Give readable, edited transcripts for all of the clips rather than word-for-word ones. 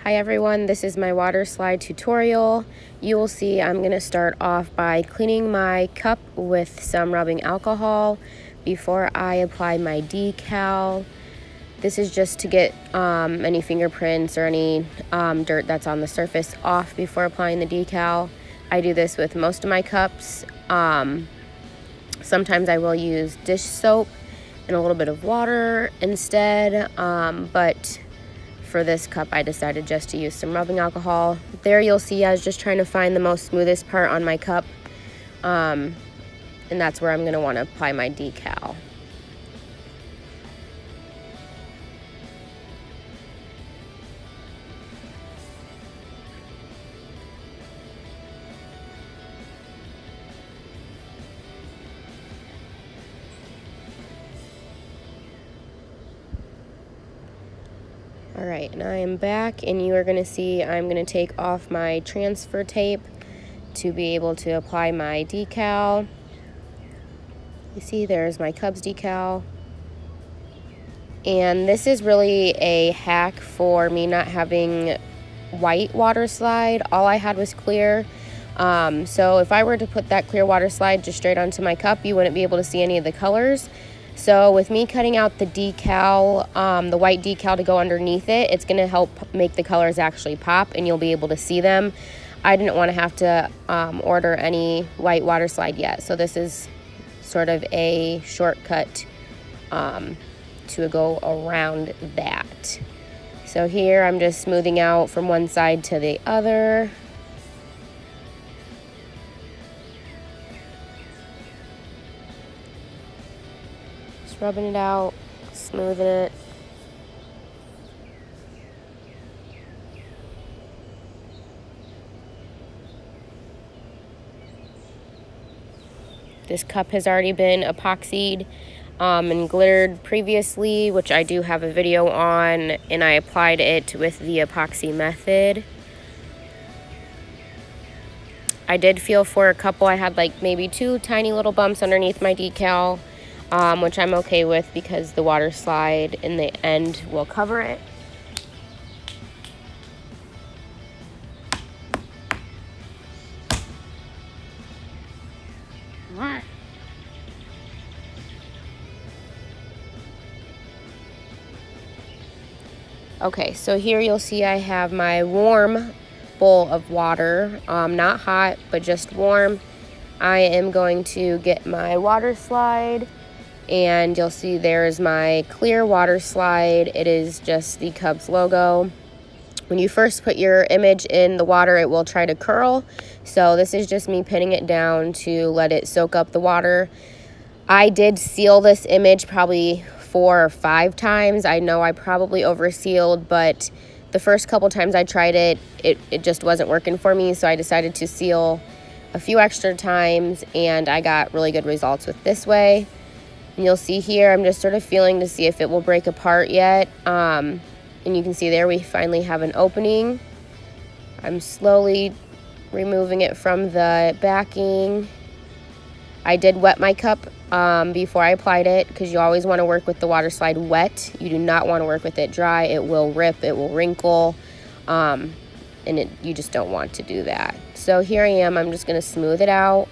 Hi everyone, this is my water slide tutorial. You will see I'm going to start off by cleaning my cup with some rubbing alcohol before I apply my decal. This is just to get any fingerprints or any dirt that's on the surface off before applying the decal. I do this with most of my cups. Sometimes I will use dish soap and a little bit of water instead, but for this cup I decided just to use some rubbing alcohol. There you'll see I was just trying to find the most smoothest part on my cup, and that's where I'm going to want to apply my decal. Alright, and I am back, and you are going to see I'm going to take off my transfer tape to be able to apply my decal. You see there's my Cubs decal. And this is really a hack for me not having white water slide. All I had was clear. So if I were to put that clear water slide just straight onto my cup, you wouldn't be able to see any of the colors. So with me cutting out the decal, the white decal to go underneath it, it's going to help make the colors actually pop and you'll be able to see them. I didn't want to have to order any white water slide yet. So this is sort of a shortcut to go around that. So here I'm just smoothing out from one side to the other. Rubbing it out, smoothing it. This cup has already been epoxied and glittered previously, which I do have a video on, and I applied it with the epoxy method. I did feel for a couple, I had like maybe 2 tiny little bumps underneath my decal, which I'm okay with because the water slide in the end will cover it. Okay, so here you'll see I have my warm bowl of water, not hot, but just warm. I am going to get my water slide, and you'll see there's my clear water slide. It is just the Cubs logo. When you first put your image in the water, it will try to curl. So this is just me pinning it down to let it soak up the water. I did seal this image probably 4 or 5 times. I know I probably oversealed, but the first couple times I tried it, it just wasn't working for me. So I decided to seal a few extra times, and I got really good results with this way. And you'll see here, I'm just sort of feeling to see if it will break apart yet. And you can see there we finally have an opening. I'm slowly removing it from the backing. I did wet my cup before I applied it, because you always want to work with the water slide wet. You do not want to work with it dry. It will rip, it will wrinkle, and you just don't want to do that. So here I am, I'm just going to smooth it out.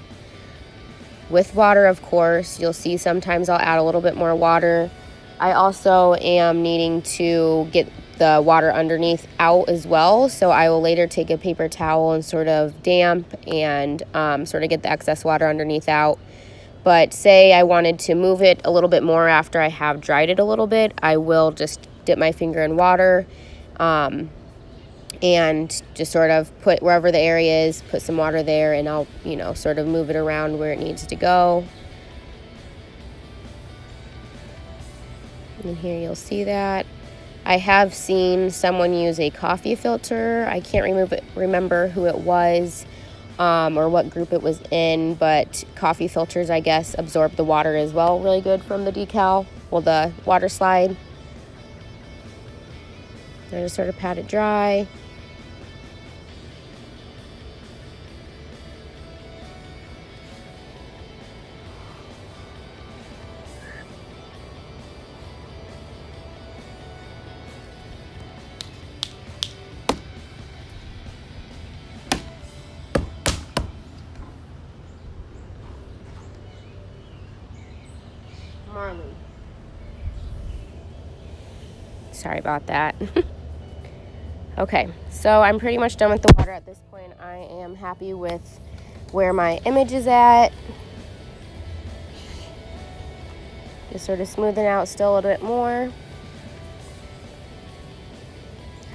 With water, of course. You'll see sometimes I'll add a little bit more water. I also am needing to get the water underneath out as well, so I will later take a paper towel and sort of damp and sort of get the excess water underneath out. But say I wanted to move it a little bit more after I have dried it a little bit, I will just dip my finger in water and just sort of put wherever the area is, put some water there, and I'll, sort of move it around where it needs to go. And here you'll see that. I have seen someone use a coffee filter. I can't remember who it was or what group it was in, but coffee filters, I guess, absorb the water as well really good from the decal, well, the water slide. I just sort of pat it dry. Marley. Sorry about that. Okay, so I'm pretty much done with the water at this point. I am happy with where my image is at. Just sort of smoothing out still a little bit more.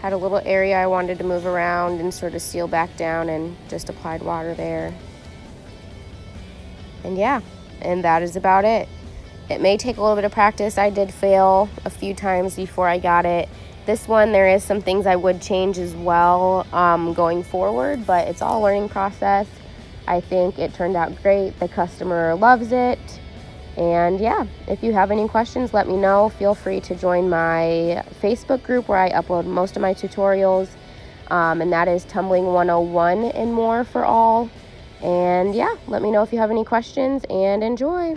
Had a little area I wanted to move around and sort of seal back down, and just applied water there. And yeah, and that is about it. It may take a little bit of practice. I did fail a few times before I got it. This one, there is some things I would change as well going forward, but it's all a learning process. I think it turned out great. The customer loves it. And yeah, if you have any questions, let me know. Feel free to join my Facebook group where I upload most of my tutorials. And that is Tumbling 101 and more for all. And yeah, let me know if you have any questions, and enjoy.